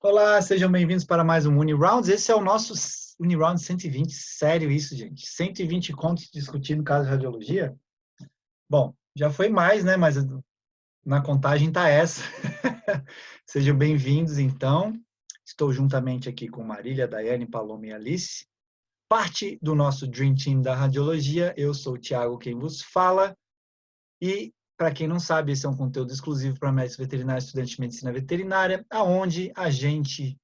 Olá, sejam bem-vindos para mais um Unirounds. Esse é o nosso Uniround 120. Sério isso, gente? 120 contos discutindo caso de radiologia? Bom, já foi mais, né? Mas na contagem tá essa. Sejam bem-vindos, então. Estou juntamente aqui com Marília, Daiane, Paloma e Alice. Parte do nosso Dream Team da radiologia. Eu sou o Thiago, quem vos fala. E, para quem não sabe, esse é um conteúdo exclusivo para médicos veterinários e estudantes de medicina veterinária, aonde a gente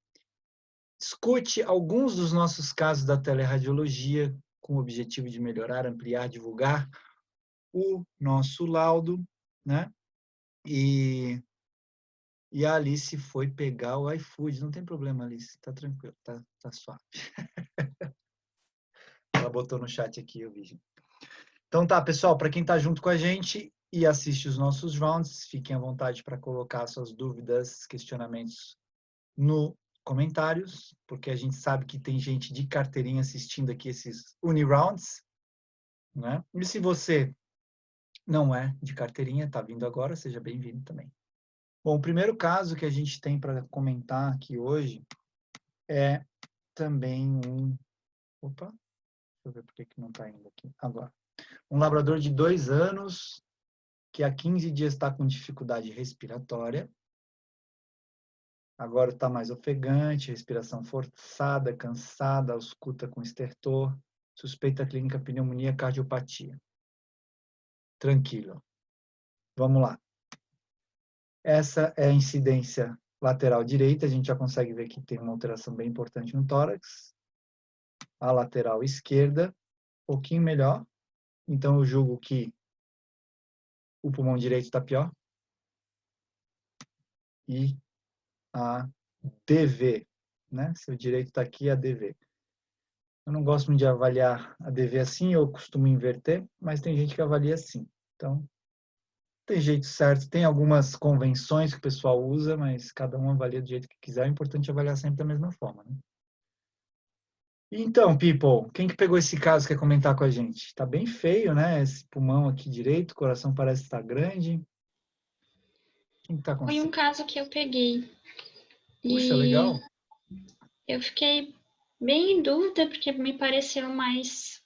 discute alguns dos nossos casos da teleradiologia com o objetivo de melhorar, ampliar, divulgar o nosso laudo, né? E a Alice foi pegar o iFood. Não tem problema, Alice. Tá tranquilo, tá suave. Ela botou no chat aqui, eu vi. Então tá, pessoal, para quem tá junto com a gente e assiste os nossos rounds, fiquem à vontade para colocar suas dúvidas, questionamentos no comentários, porque a gente sabe que tem gente de carteirinha assistindo aqui esses Unirounds, né? E se você não é de carteirinha, está vindo agora, seja bem-vindo também. Bom, o primeiro caso que a gente tem para comentar aqui hoje é também um... Opa, deixa eu ver por que não está indo aqui agora. Um labrador de 2 anos que há 15 dias está com dificuldade respiratória. Agora está mais ofegante, respiração forçada, cansada, ausculta com estertor, suspeita clínica pneumonia, cardiopatia. Tranquilo. Vamos lá. Essa é a incidência lateral direita, a gente já consegue ver que tem uma alteração bem importante no tórax. A lateral esquerda, um pouquinho melhor. Então eu julgo que o pulmão direito está pior. E a DV, né? Se o direito está aqui, a DV. Eu não gosto muito de avaliar a DV assim, eu costumo inverter, mas tem gente que avalia assim. Então, tem jeito certo, tem algumas convenções que o pessoal usa, mas cada um avalia do jeito que quiser. É importante avaliar sempre da mesma forma, né? Então, people, quem que pegou esse caso quer comentar com a gente? Tá bem feio, né? Esse pulmão aqui direito, o coração parece estar grande. Quem que tá Foi um acontecendo? caso que eu peguei Puxa, e legal. eu fiquei bem em dúvida porque me pareceu mais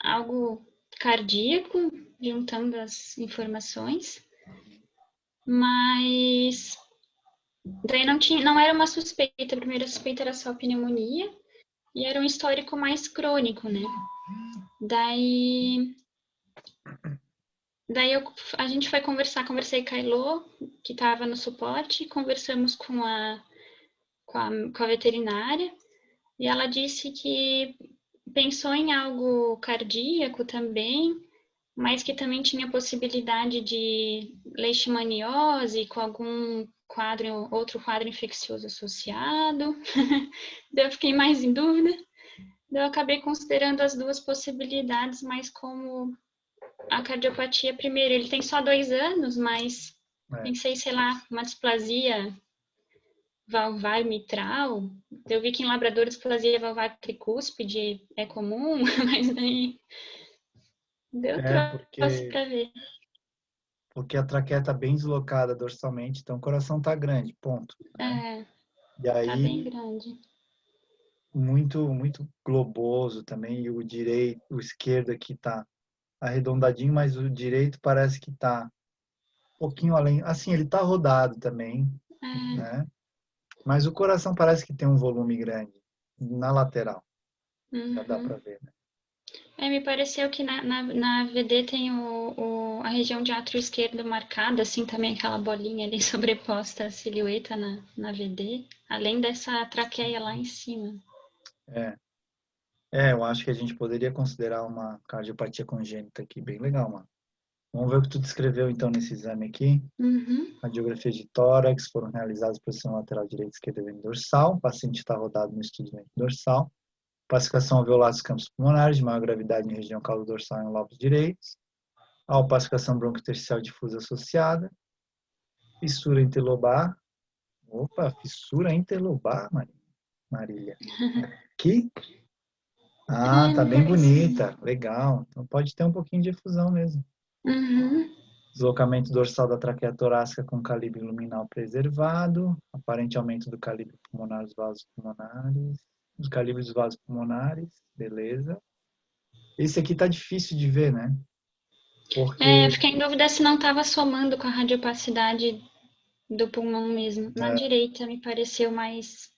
algo cardíaco, juntando as informações, mas daí não era uma suspeita, a primeira suspeita era só pneumonia e era um histórico mais crônico, né? Daí, a gente foi conversei com a Ilô, que estava no suporte, conversamos com a veterinária, e ela disse que pensou em algo cardíaco também, mas que também tinha possibilidade de leishmaniose com algum outro quadro infeccioso associado. Daí eu fiquei mais em dúvida. Daí eu acabei considerando as duas possibilidades, mas como a cardiopatia, primeiro, ele tem só 2 anos, mas É, pensei, sei lá, uma displasia valvar mitral. Eu vi que em labrador displasia valvar tricúspide é comum, mas daí deu é troço para ver. porque a traqueia está bem deslocada dorsalmente, então o coração está grande, ponto, né? É, E tá bem aí, grande. muito globoso também, e o esquerdo aqui está arredondadinho, mas o direito parece que está um pouquinho além. Assim, ele está rodado também, É, né? Mas o coração parece que tem um volume grande na lateral, já dá para uhum. ver, né? Me pareceu que na VD tem a região de átrio esquerdo marcada, assim, também aquela bolinha ali sobreposta à silhueta na VD, além dessa traqueia lá em cima. É, eu acho que a gente poderia considerar uma cardiopatia congênita aqui, bem legal, mano. Vamos ver o que tu descreveu então nesse exame aqui. Uhum. Radiografia de tórax foram realizadas posição lateral direita, esquerda, vento dorsal. O paciente está rodado no estudo vento dorsal. Pacificação alveolar dos campos pulmonares, de maior gravidade em região caudo-dorsal e em lobos direitos. A pacificação broncotercial difusa associada. Fissura interlobar. Opa, fissura interlobar, Marília. Aqui? Ah, tá Me bem pareceu. bonita. Legal. Então pode ter um pouquinho de efusão mesmo. Uhum. Deslocamento dorsal da traqueia torácica com calibre luminal preservado. Aparente aumento do calibre pulmonar dos vasos pulmonares. Dos calibres dos vasos pulmonares. Beleza. Esse aqui tá difícil de ver, né? Eu Porque fiquei em dúvida se não estava somando com a radiopacidade do pulmão mesmo. Na direita me pareceu mais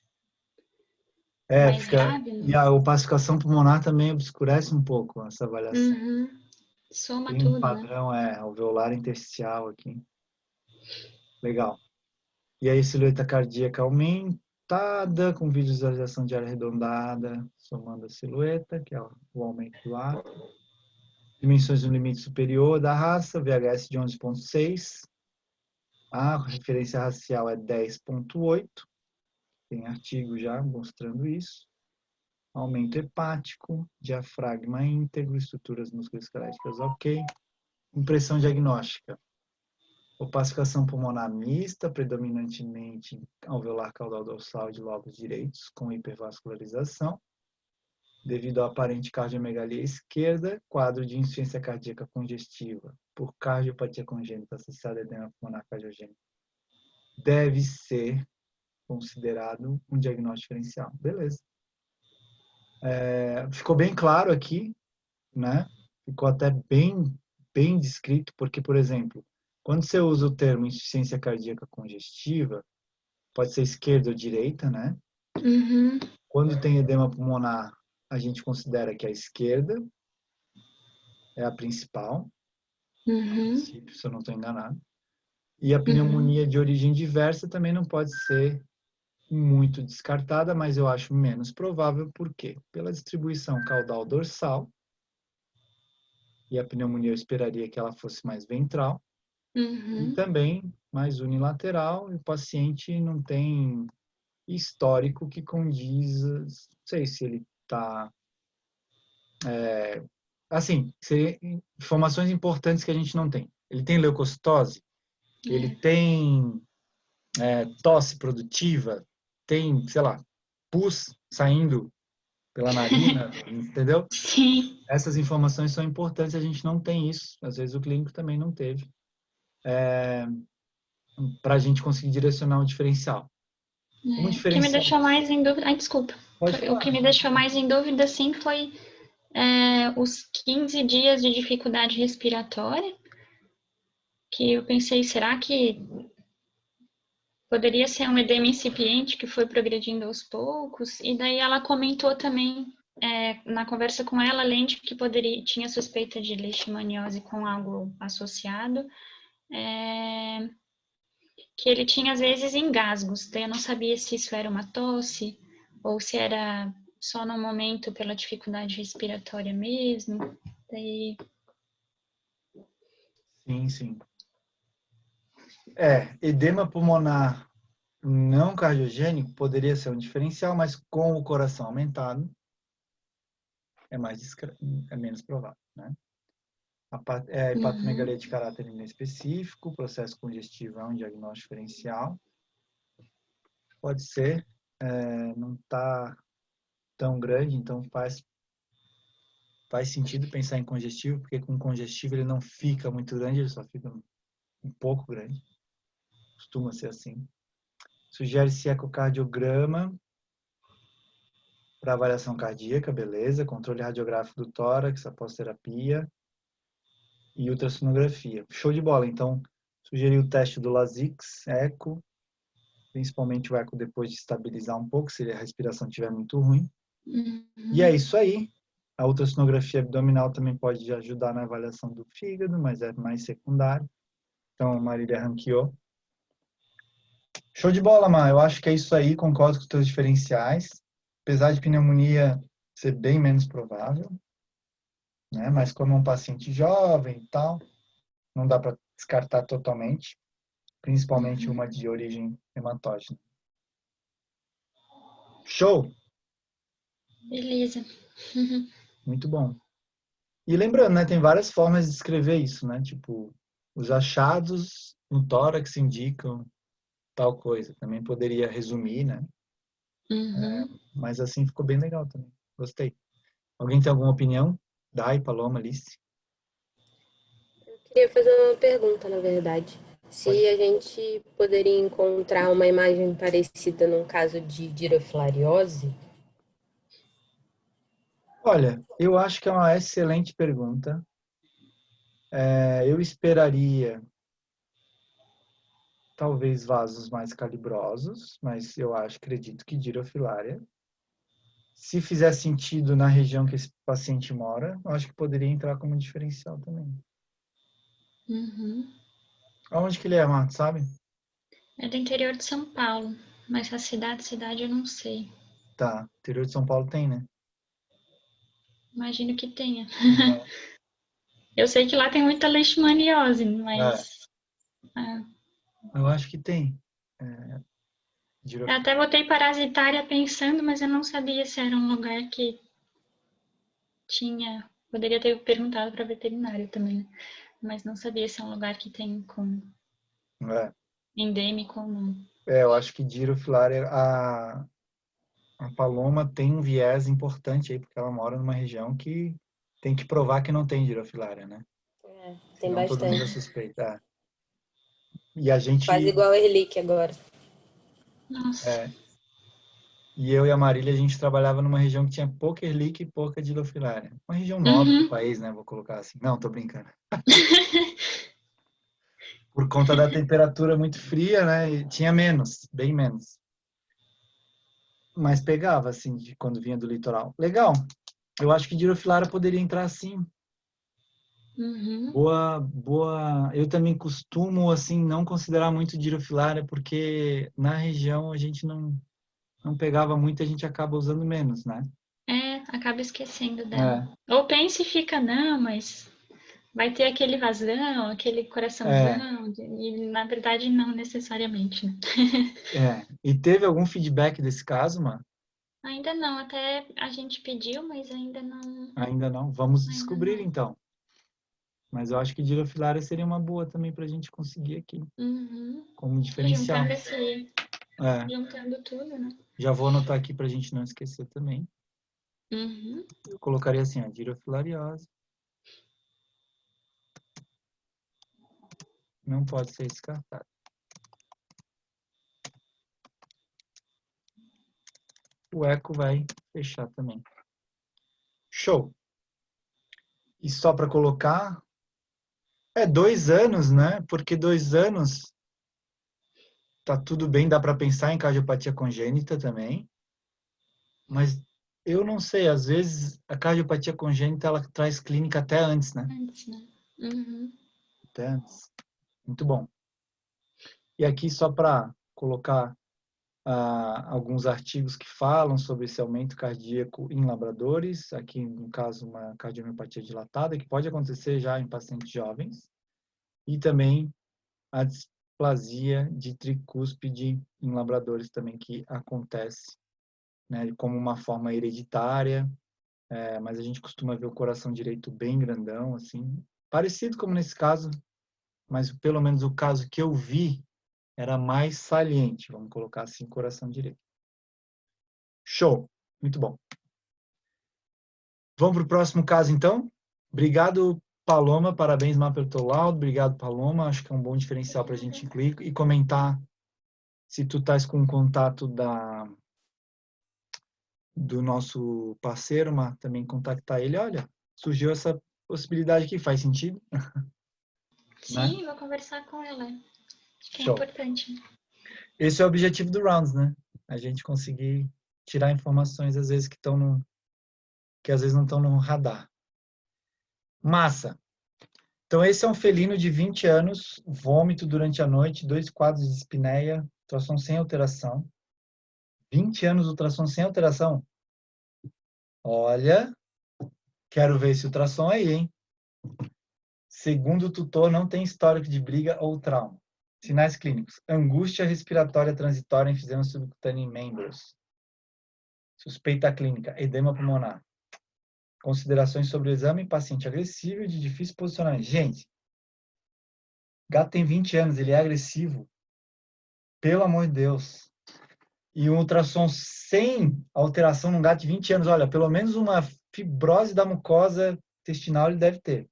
fica. grave, E né? a opacificação pulmonar também obscurece um pouco essa avaliação. Uhum. Soma Tem um tudo, né? padrão alveolar intersticial aqui. Legal. E aí, silhueta cardíaca aumentada, com visualização de área arredondada, somando a silhueta, que é o aumento do ato. Dimensões no limite superior da raça, VHS de 11,6. A referência racial é 10,8. Tem artigo já mostrando isso. Aumento hepático, diafragma íntegro, estruturas musculoesqueléticas ok. Impressão diagnóstica. Opacificação pulmonar mista, predominantemente alveolar caudal dorsal de lobos direitos, com hipervascularização. Devido à aparente cardiomegalia esquerda, quadro de insuficiência cardíaca congestiva por cardiopatia congênita associada a edema pulmonar cardiogênico deve ser considerado um diagnóstico diferencial. Beleza. Ficou bem claro aqui, né? Ficou até bem descrito, porque, por exemplo, quando você usa o termo insuficiência cardíaca congestiva, pode ser esquerda ou direita, né? Uhum. Quando tem edema pulmonar, a gente considera que a esquerda é a principal, Uhum. se eu não estou enganado. E a Uhum. pneumonia de origem diversa também não pode ser muito descartada, mas eu acho menos provável, por quê? Pela distribuição caudal dorsal, e a pneumonia eu esperaria que ela fosse mais ventral, e Uhum. também mais unilateral, e o paciente não tem histórico que condiz, não sei se ele está... Assim, informações importantes que a gente não tem. Ele tem leucocitose? Ele É. tem tosse produtiva? Tem, sei lá, pus saindo pela narina, entendeu? Sim. Essas informações são importantes, a gente não tem isso. Às vezes o clínico também não teve. Para a gente conseguir direcionar um diferencial. Um O que me diferencial... deixou mais em dúvida. Ai, desculpa. Pode O que falar. me deixou mais em dúvida, sim, foi os 15 dias de dificuldade respiratória, que eu pensei, será que poderia ser um edema incipiente que foi progredindo aos poucos? E daí ela comentou também, na conversa com ela, além de que tinha suspeita de leishmaniose com algo associado, que ele tinha às vezes engasgos. Daí eu não sabia se isso era uma tosse ou se era só no momento pela dificuldade respiratória mesmo. Daí... Sim, sim. Edema pulmonar não cardiogênico poderia ser um diferencial, mas com o coração aumentado é menos provável, né? A hepatomegalia de caráter inespecífico, processo congestivo é um diagnóstico diferencial. Pode ser, não está tão grande, então faz sentido pensar em congestivo, porque com congestivo ele não fica muito grande, ele só fica um pouco grande. Costuma ser assim. Sugere-se ecocardiograma para avaliação cardíaca, beleza. Controle radiográfico do tórax após terapia e ultrassonografia. Show de bola. Então, sugeri o teste do Lasix, eco, principalmente o eco depois de estabilizar um pouco, se a respiração estiver muito ruim. E é isso aí. A ultrassonografia abdominal também pode ajudar na avaliação do fígado, mas é mais secundário. Então, Marília ranqueou. Show de bola, Mar. Eu acho que é isso aí. Concordo com os teus diferenciais. Apesar de pneumonia ser bem menos provável, né? Mas como é um paciente jovem e tal, não dá para descartar totalmente, principalmente uma de origem hematógena. Show! Beleza. Muito bom. E lembrando, né, tem várias formas de escrever isso, né? Tipo, os achados no tórax indicam tal coisa. Também poderia resumir, né? Mas assim ficou bem legal também. Gostei. Alguém tem alguma opinião? Dai, Paloma, Alice? Queria fazer uma pergunta, na verdade. Se a gente poderia encontrar uma imagem parecida num caso de dirofilariose? Olha, eu acho que é uma excelente pergunta. Eu esperaria talvez vasos mais calibrosos, mas eu acredito que Dirofilaria. Se fizer sentido na região que esse paciente mora, eu acho que poderia entrar como diferencial também. Uhum. Aonde que ele é, Marta, sabe? É do interior de São Paulo, mas a cidade eu não sei. Tá, interior de São Paulo tem, né? Imagino que tenha. É, Eu sei que lá tem muita leishmaniose, é, mas eu acho que tem. É, eu até botei parasitária pensando, mas eu não sabia se era um lugar que tinha. Poderia ter perguntado para veterinário também, né? Mas não sabia se é um lugar que tem com é, endêmico ou não. eu acho que Dirofilaria, a Paloma tem um viés importante aí, porque ela mora numa região que tem que provar que não tem Dirofilaria, né? É, tem Senão todo mundo é bastante. suspeito. É. E a Quase gente, igual a Erlic agora. Nossa. é, e eu e a Marília, a gente trabalhava numa região que tinha pouca Ehrlich e pouca Dirofilaria. Uma região nobre do Uhum. país, né? Vou colocar assim. Não, tô brincando. Por conta da temperatura muito fria, né? E tinha menos, bem menos. Mas pegava, assim, de quando vinha do litoral. Legal. Eu acho que Dirofilaria poderia entrar sim. Uhum. Boa, boa. Eu também costumo, assim, não considerar muito Dirofilaria, porque na região a gente não pegava muito, a gente acaba usando menos, né? É, acaba esquecendo dela. É, Ou pensa e fica, não, mas vai ter aquele vazão, aquele é, coraçãozão, e na verdade não necessariamente, né? é. E teve algum feedback desse caso, mano? Ainda não, até a gente pediu, mas ainda não, Ainda não. Vamos ainda descobrir não. então. Mas eu acho que Dirofilaria seria uma boa também para a gente conseguir aqui, Uhum. como E diferencial. É, juntando tudo, né? já vou anotar aqui para a gente não esquecer também. Uhum. Eu colocaria assim, ó, dirofilariose. Não pode ser descartado. O eco vai fechar também. Show. E só para colocar, 2 anos, né? Porque 2 anos tá tudo bem, dá para pensar em cardiopatia congênita também. Mas eu não sei, às vezes a cardiopatia congênita ela traz clínica até antes, né? Antes, né? Uhum. Até antes. Muito bom. E aqui só para colocar alguns artigos que falam sobre esse aumento cardíaco em labradores, aqui no caso uma cardiomiopatia dilatada, que pode acontecer já em pacientes jovens, e também a displasia de tricúspide em labradores também que acontece, né, como uma forma hereditária, mas a gente costuma ver o coração direito bem grandão, assim, parecido como nesse caso, mas pelo menos o caso que eu vi era mais saliente, vamos colocar assim, coração direito. Show, muito bom. Vamos para o próximo caso, então? Obrigado, Paloma, parabéns, Má, pelo teu laudo. Obrigado, Paloma, acho que é um bom diferencial para a gente incluir e comentar se tu estás com o contato do nosso parceiro, Má, também contactar ele. Olha, surgiu essa possibilidade aqui, faz sentido? Né? Sim, vou conversar com ela. Acho que é Show. importante. Esse é o objetivo do Rounds, né? A gente conseguir tirar informações, às vezes, que às vezes não estão no radar. Massa. Então, esse é um felino de 20 anos, vômito durante a noite, 2 quadros de espineia, ultrassom sem alteração. 20 anos, ultrassom sem alteração. Olha, quero ver esse ultrassom aí, hein? Segundo o tutor, não tem histórico de briga ou trauma. Sinais clínicos: angústia respiratória transitória, enfisema subcutâneo em membros. Suspeita clínica: edema pulmonar. Considerações sobre o exame: paciente agressivo e de difícil posicionamento. Gente, gato tem 20 anos, ele é agressivo. Pelo amor de Deus. E um ultrassom sem alteração num gato de 20 anos, olha, pelo menos uma fibrose da mucosa intestinal ele deve ter.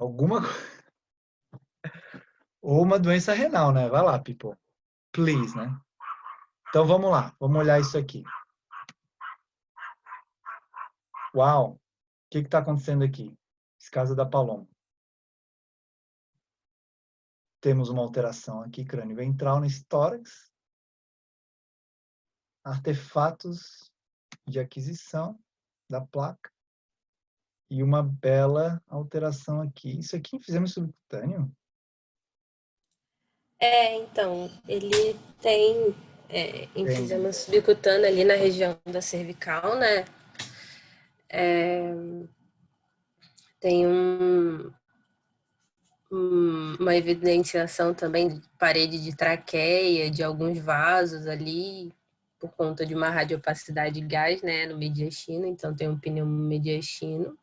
Alguma ou uma doença renal, né? Vai lá, people. Please, né? Então vamos lá, vamos olhar isso aqui. Uau! O que está acontecendo aqui? Esse caso da Paloma. Temos uma alteração aqui, crânio ventral nesse tórax. Artefatos de aquisição da placa. E uma bela alteração aqui. Isso aqui fizemos subcutâneo? Então, ele tem enfisema subcutâneo ali na região da cervical, né? Tem uma evidenciação também de parede de traqueia, de alguns vasos ali, por conta de uma radiopacidade de gás, né, no mediastino, então tem um pneumomediastino.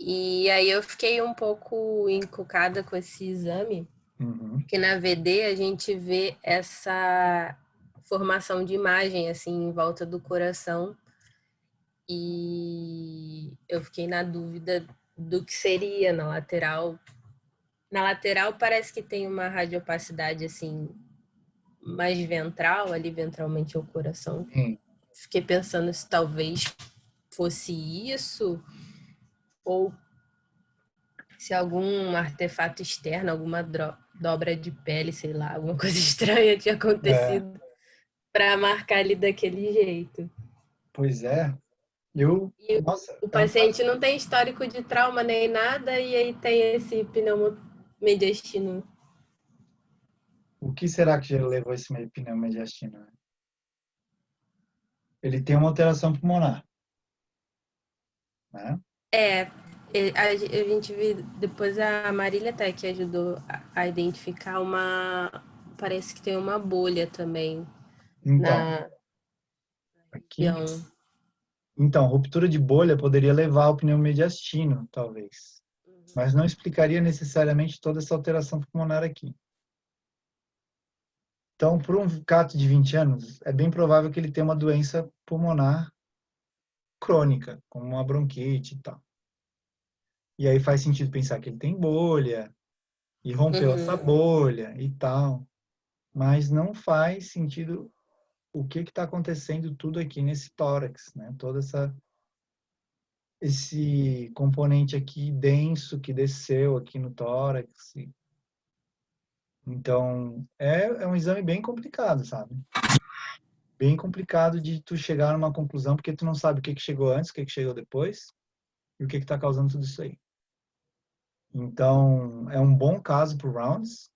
E aí eu fiquei um pouco encucada com esse exame, porque na VD a gente vê essa formação de imagem assim em volta do coração, e eu fiquei na dúvida do que seria na lateral. Na lateral parece que tem uma radiopacidade assim mais ventral, ali ventralmente ao coração. Fiquei pensando se talvez fosse isso, ou se algum artefato externo, alguma dobra de pele, sei lá, alguma coisa estranha tinha acontecido para marcar ali daquele jeito. Pois é. Nossa, O paciente não tem histórico de trauma nem nada, e aí tem esse pneumomediastino. O que será que já levou esse pneumomediastino? Ele tem uma alteração pulmonar, né? A gente viu, depois a Marília até que ajudou a identificar parece que tem uma bolha também Então, na aqui, região. então, ruptura de bolha poderia levar ao pneumomediastino, talvez. Mas não explicaria necessariamente toda essa alteração pulmonar aqui. Então, por um cato de 20 anos, é bem provável que ele tenha uma doença pulmonar crônica, como uma bronquite e tal. E aí faz sentido pensar que ele tem bolha, e rompeu essa bolha e tal. Mas não faz sentido o que está acontecendo tudo aqui nesse tórax, né? Esse componente aqui denso que desceu aqui no tórax. Então, é um exame bem complicado, sabe? Bem complicado de tu chegar numa conclusão, porque tu não sabe o que chegou antes, o que chegou depois, e o que está causando tudo isso aí. Então, é um bom caso para o Rounds,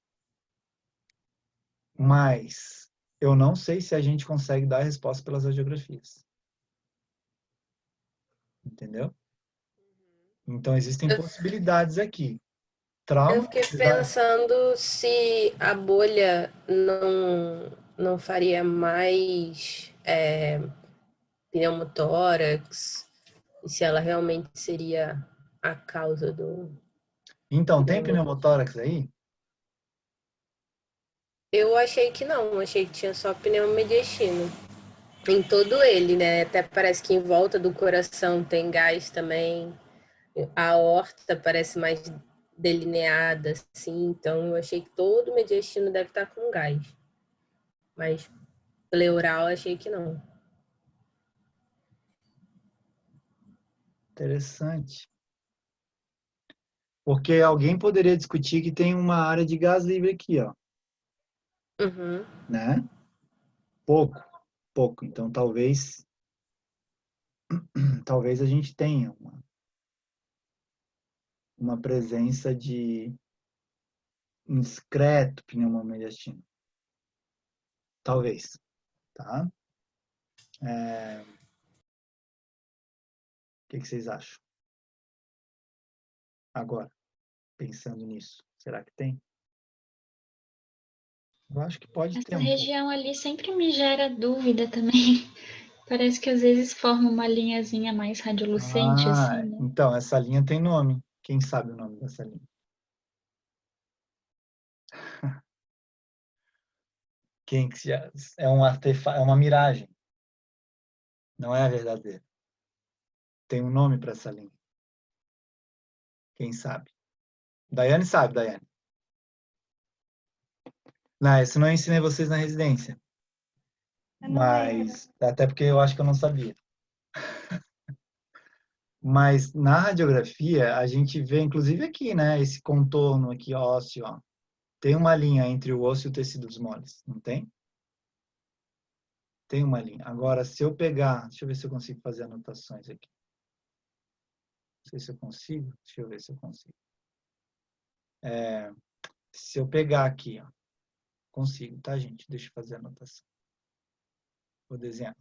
mas eu não sei se a gente consegue dar a resposta pelas radiografias. Entendeu? Então, existem possibilidades aqui. Eu Trauma, fiquei pensando se a bolha não faria mais pneumotórax, e se ela realmente seria a causa do Então, tem pneumotórax. pneumotórax aí? Eu achei que não, achei que tinha só pneumomediastino. Em todo ele, né? Até parece que em volta do coração tem gás também. A aorta parece mais delineada, assim. Então, eu achei que todo o mediastino deve estar com gás. Mas pleural, achei que não. Interessante. Porque alguém poderia discutir que tem uma área de gás livre aqui, ó. Né? Pouco. Então, talvez a gente tenha uma presença de indiscreto pneumomediastino. Talvez, tá? O que vocês acham? Agora, pensando nisso, será que tem? Eu acho que pode ter Essa um pouco. região ali sempre me gera dúvida também. Parece que às vezes forma uma linhazinha mais radiolucente, assim, né? Então, essa linha tem nome. Quem sabe o nome dessa linha? É um artefato, é uma miragem. Não é a verdadeira. Tem um nome para essa linha. Quem sabe? Daiane sabe, Daiane. Não, isso não ensinei vocês na residência. Eu não lembro. Mas, até porque eu acho que eu não sabia. Mas na radiografia, a gente vê, inclusive aqui, né, esse contorno aqui ósseo, ó. Tem uma linha entre o osso e o tecido dos moles, não tem? Tem uma linha. Agora, se eu pegar, deixa eu ver se eu consigo fazer anotações aqui. Não sei se eu consigo, deixa eu ver se eu consigo. Se eu pegar aqui, ó, consigo, tá, gente? Deixa eu fazer a anotação. Vou desenhar.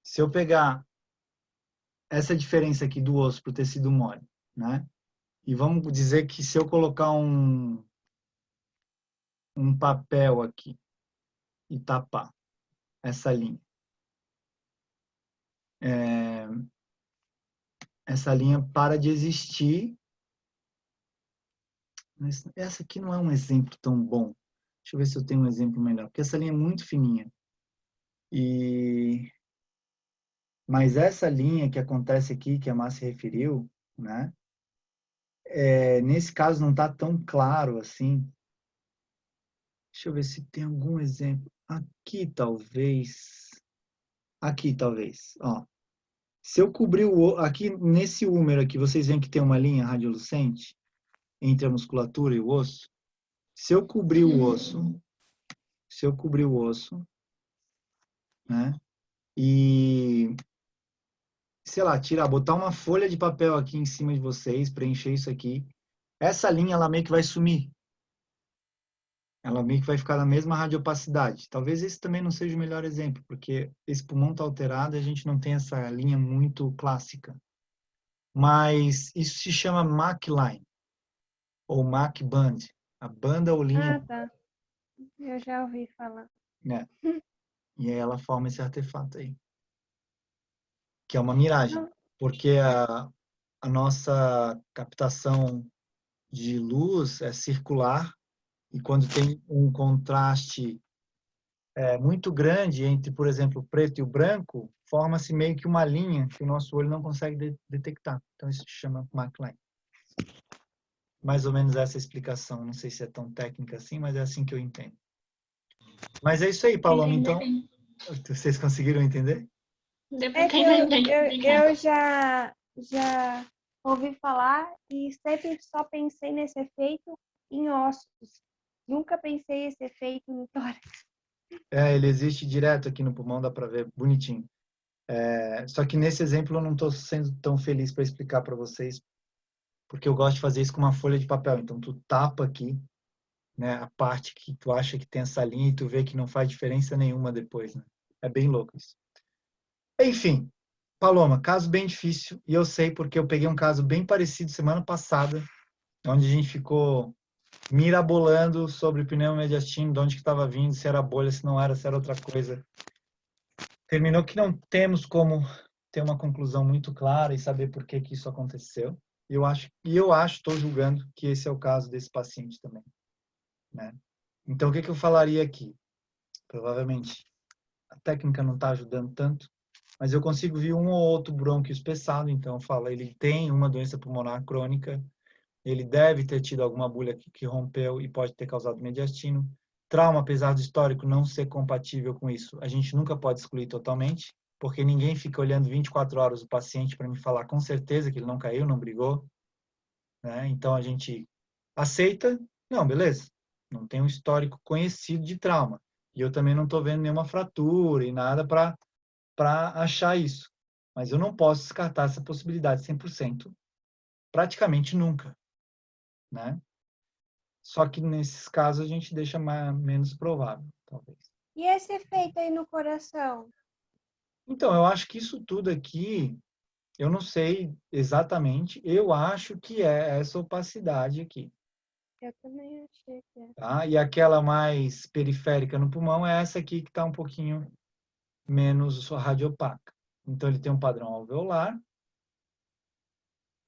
Se eu pegar essa diferença aqui do osso para o tecido mole, né? E vamos dizer que se eu colocar um papel aqui e tapar essa linha, essa linha para de existir. Mas essa aqui não é um exemplo tão bom. Deixa eu ver se eu tenho um exemplo melhor, porque essa linha é muito fininha. Mas essa linha que acontece aqui, que a Márcia referiu, né? Nesse caso não está tão claro assim. Deixa eu ver se tem algum exemplo. Aqui talvez. Aqui talvez. Ó. Se eu cobrir aqui nesse húmero aqui, vocês veem que tem uma linha radiolucente entre a musculatura e o osso. Se eu cobrir o osso, né? E sei lá, botar uma folha de papel aqui em cima de vocês, preencher isso aqui. Essa linha ela meio que vai sumir. Ela meio que vai ficar na mesma radiopacidade. Talvez esse também não seja o melhor exemplo, porque esse pulmão está alterado e a gente não tem essa linha muito clássica. Mas isso se chama MAC line, ou MAC band. A banda ou linha. Ah, tá. Eu já ouvi falar. Né? E aí ela forma esse artefato aí. Que é uma miragem. Porque a nossa captação de luz é circular e quando tem um contraste muito grande entre, por exemplo, o preto e o branco, forma-se meio que uma linha que o nosso olho não consegue detectar. Então isso se chama MAC line. Mais ou menos essa explicação. Não sei se é tão técnica assim, mas é assim que eu entendo. Mas é isso aí, Paloma. Então, vocês conseguiram entender? Eu já ouvi falar e sempre só pensei nesse efeito em ossos. Nunca pensei esse efeito no tórax. Ele existe direto aqui no pulmão, dá para ver bonitinho. Só que nesse exemplo eu não estou sendo tão feliz para explicar para vocês, porque eu gosto de fazer isso com uma folha de papel. Então tu tapa aqui, né, a parte que tu acha que tem essa linha e tu vê que não faz diferença nenhuma depois, né? É bem louco isso. Enfim, Paloma, caso bem difícil, e eu sei porque eu peguei um caso bem parecido semana passada, onde a gente ficou mirabolando sobre o pneumomediastino, de onde que estava vindo, se era bolha, se não era, se era outra coisa. Terminou que não temos como ter uma conclusão muito clara e saber por que que isso aconteceu. Eu acho, estou julgando que esse é o caso desse paciente também, né? Então, o que que eu falaria aqui? Provavelmente a técnica não está ajudando tanto, mas eu consigo ver um ou outro brônquio espessado, então eu falo, ele tem uma doença pulmonar crônica, ele deve ter tido alguma bolha que rompeu e pode ter causado mediastino. Trauma, apesar do histórico não ser compatível com isso, a gente nunca pode excluir totalmente, porque ninguém fica olhando 24 horas o paciente para me falar com certeza que ele não caiu, não brigou, né? Então a gente aceita, não, beleza, não tem um histórico conhecido de trauma. E eu também não estou vendo nenhuma fratura e nada para achar isso. Mas eu não posso descartar essa possibilidade 100%, praticamente nunca, né? Só que nesses casos a gente deixa menos provável, talvez. E esse efeito aí no coração? Então, eu acho que isso tudo aqui, eu não sei exatamente, eu acho que é essa opacidade aqui. Eu também achei que é. Tá? E aquela mais periférica no pulmão é essa aqui que está um pouquinho menos radiopaca. Então, ele tem um padrão alveolar,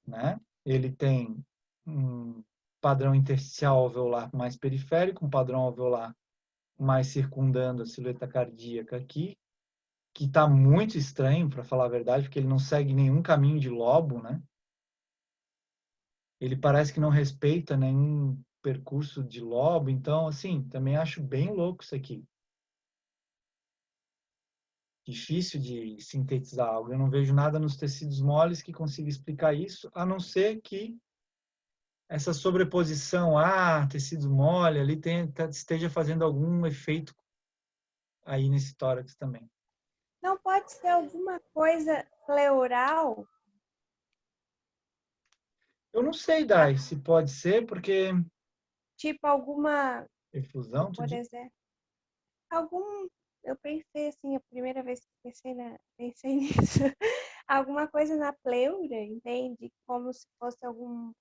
né? Ele tem um padrão intersticial alveolar mais periférico, um padrão alveolar mais circundando a silhueta cardíaca aqui, que está muito estranho, para falar a verdade, porque ele não segue nenhum caminho de lobo, né? Ele parece que não respeita nenhum percurso de lobo, então, assim, também acho bem louco isso aqui. Difícil de sintetizar algo. Eu não vejo nada nos tecidos moles que consiga explicar isso, a não ser que essa sobreposição tecido mole ali esteja fazendo algum efeito aí nesse tórax também. Não pode ser alguma coisa pleural? Eu não sei, Dai, se pode ser, porque Tipo alguma, efusão, tu por diz? exemplo, eu pensei assim, a primeira vez que pensei nisso, alguma coisa na pleura, entende? Como se fosse algum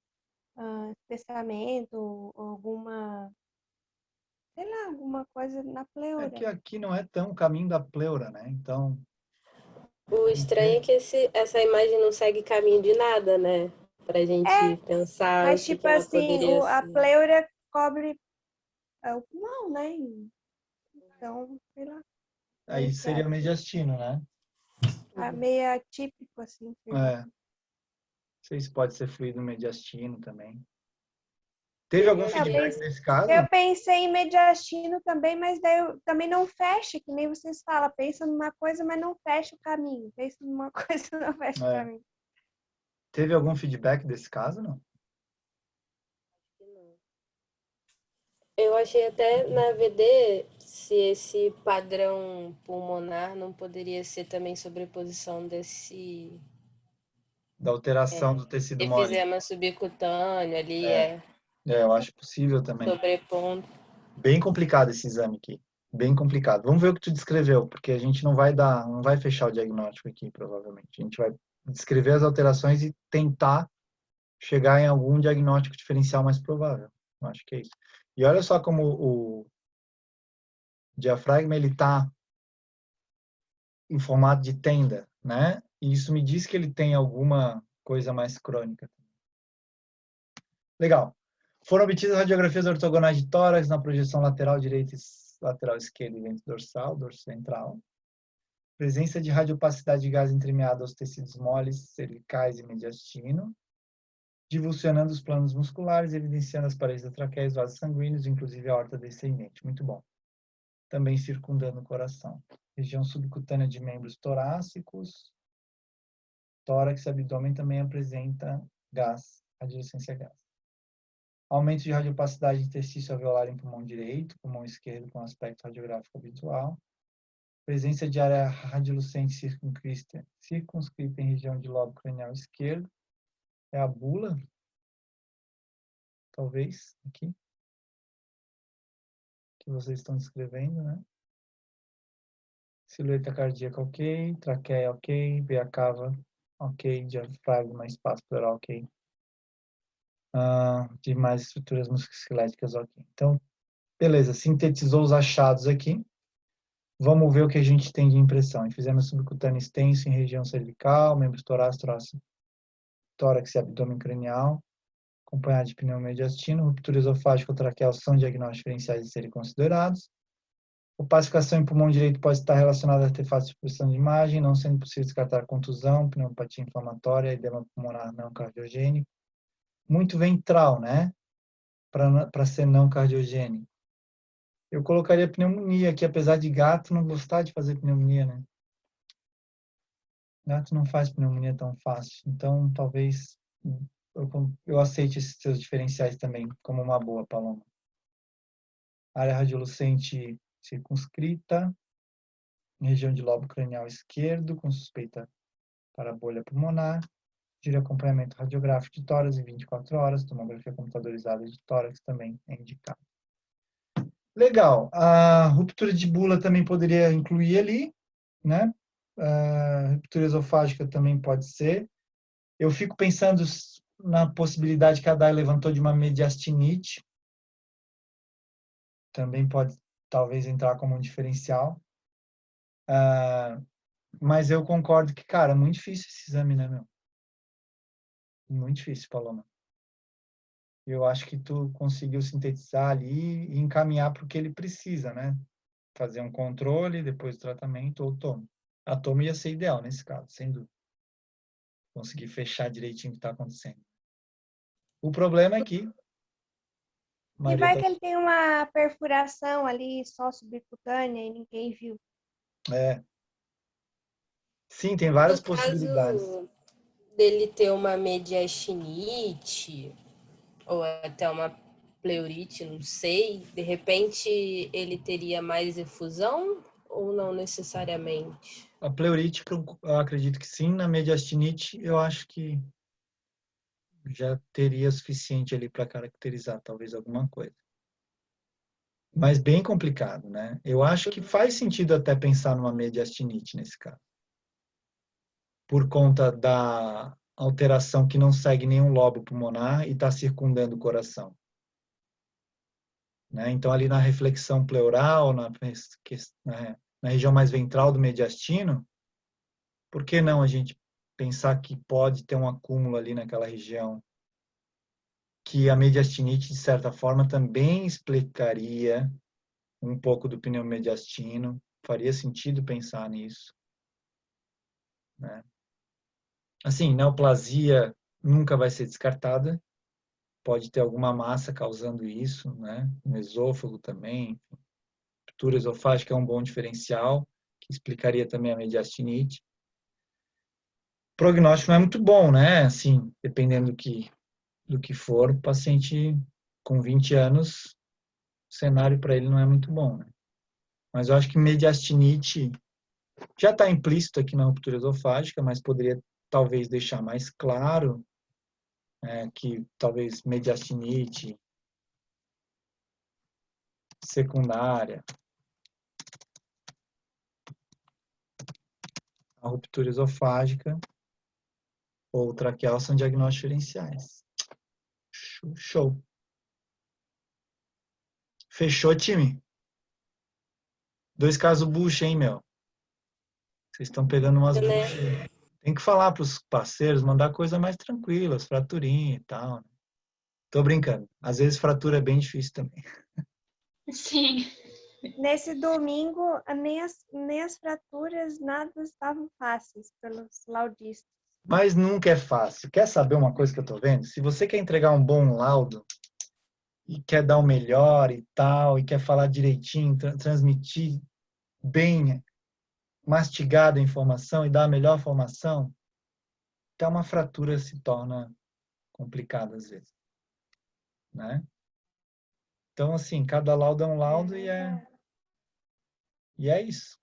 espessamento, alguma, sei lá, alguma coisa na É pleura. que aqui não é tão caminho da pleura, né? Então, O estranho é que essa imagem não segue caminho de nada, né? Pra gente pensar o Mas que tipo ela assim, poderia a ser. pleura cobre o pulmão, né? Então, sei lá, aí seria mediastino, né? meio atípico, assim. Sei lá. Não sei se pode ser fluido mediastino também. Teve algum feedback nesse caso? Eu pensei em mediastino também, mas daí também não fecha, que nem vocês falam, pensa numa coisa, mas não fecha o caminho. Pensa numa coisa, não fecha o caminho. Teve algum feedback desse caso, não? Eu achei até na VD se esse padrão pulmonar não poderia ser também sobreposição desse Da alteração do tecido mole. efizema subcutâneo ali, Eu acho possível também. sobrepondo. Bem complicado esse exame aqui. Bem complicado. Vamos ver o que tu descreveu, porque a gente não vai fechar o diagnóstico aqui, provavelmente. A gente vai descrever as alterações e tentar chegar em algum diagnóstico diferencial mais provável. Eu acho que é isso. E olha só como o diafragma ele está em formato de tenda, né? E isso me diz que ele tem alguma coisa mais crônica. Legal. Foram obtidas radiografias ortogonais de tórax na projeção lateral direita e lateral esquerda e vento dorsal, dorso central. Presença de radiopacidade de gás entremeado aos tecidos moles, cervicais e mediastino. Divulsionando os planos musculares, evidenciando as paredes da traqueia e os vasos sanguíneos, inclusive a aorta descendente. Muito bom. Também circundando o coração. Região subcutânea de membros torácicos. Tórax e abdômen também apresenta gás, radiolucência gás. Aumento de radiopacidade de interstício alveolar em pulmão direito, pulmão esquerdo com aspecto radiográfico habitual. Presença de área radiolucente circunscrita em região de lobo cranial esquerdo. É a bula, talvez, aqui, que vocês estão descrevendo, né? Silhueta cardíaca ok, traqueia ok, veia cava ok, diafragma, espaço pleural ok. Demais estruturas musculoesqueléticas ok. Então, beleza, sintetizou os achados aqui. Vamos ver o que a gente tem de impressão. Fizemos subcutâneo extenso em região cervical, membros torácico, tórax e abdômen cranial, acompanhado de pneumomediastino, ruptura esofágica ou traqueal são diagnósticos diferenciais de serem considerados. Opacificação em pulmão direito pode estar relacionada a artefatos de expressão de imagem, não sendo possível descartar contusão, pneumopatia inflamatória, edema pulmonar não cardiogênico. Muito ventral, né? Para ser não cardiogênico. Eu colocaria pneumonia, que apesar de gato não gostar de fazer pneumonia, né? Gato não faz pneumonia tão fácil. Então, talvez eu aceite esses seus diferenciais também como uma boa, Paloma. Área radiolucente circunscrita, em região de lobo cranial esquerdo, com suspeita para bolha pulmonar. De acompanhamento radiográfico de tórax em 24 horas. Tomografia computadorizada de tórax também é indicado. Legal. A ruptura de bula também poderia incluir ali, né? A ruptura esofágica também pode ser. Eu fico pensando na possibilidade que a Day levantou de uma mediastinite. Também pode, talvez, entrar como um diferencial. Mas eu concordo que, cara, é muito difícil esse exame, né, meu? Muito difícil, Paloma. Eu acho que tu conseguiu sintetizar ali e encaminhar para o que ele precisa, né? Fazer um controle, depois do tratamento, ou tomo. A tomo ia ser ideal nesse caso, sem dúvida. Conseguir fechar direitinho o que está acontecendo. O problema é que... E vai que ele tem uma perfuração ali só subcutânea e ninguém viu. Sim, tem várias No possibilidades. caso dele ter uma mediastinite ou até uma pleurite, não sei, de repente ele teria mais efusão ou não necessariamente? A pleurite, eu acredito que sim. Na mediastinite, eu acho que já teria suficiente ali para caracterizar talvez alguma coisa. Mas bem complicado, né? Eu acho que faz sentido até pensar numa mediastinite nesse caso. Por conta da alteração que não segue nenhum lobo pulmonar e está circundando o coração. Né? Então, ali na reflexão pleural, na região mais ventral do mediastino, por que não a gente pensar que pode ter um acúmulo ali naquela região? Que a mediastinite, de certa forma, também explicaria um pouco do pneu mediastino. Faria sentido pensar nisso. Né? Assim, neoplasia nunca vai ser descartada. Pode ter alguma massa causando isso, né? No esôfago também. Ruptura esofágica é um bom diferencial, que explicaria também a mediastinite. O prognóstico não é muito bom, né? Assim, dependendo do que for, o paciente com 20 anos, o cenário para ele não é muito bom, né? Mas eu acho que mediastinite já está implícito aqui na ruptura esofágica, mas poderia talvez deixar mais claro que talvez mediastinite secundária, a ruptura esofágica ou traqueal são diagnósticos diferenciais. Show. Fechou, time? 2 casos bucha, hein, meu? Vocês estão pegando umas buchas. Tem que falar para os parceiros, mandar coisa mais tranquila, fraturinha e tal. Né? Tô brincando. Às vezes fratura é bem difícil também. Sim. Nesse domingo, nem as fraturas, nada estavam fáceis pelos laudistas. Mas nunca é fácil. Quer saber uma coisa que eu tô vendo? Se você quer entregar um bom laudo e quer dar o melhor e tal, e quer falar direitinho, transmitir bem mastigada a informação e dar a melhor formação, até uma fratura se torna complicada às vezes. Né? Então, assim, cada laudo é um laudo e é isso.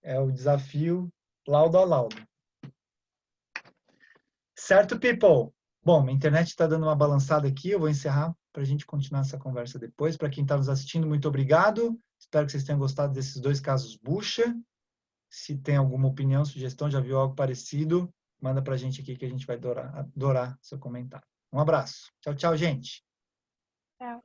É o desafio laudo a laudo. Certo, people? Bom, a internet está dando uma balançada aqui, eu vou encerrar para a gente continuar essa conversa depois. Para quem está nos assistindo, muito obrigado. Espero que vocês tenham gostado desses 2 casos bucha. Se tem alguma opinião, sugestão, já viu algo parecido, manda para a gente aqui que a gente vai adorar seu comentário. Um abraço. Tchau, tchau, gente. Tchau.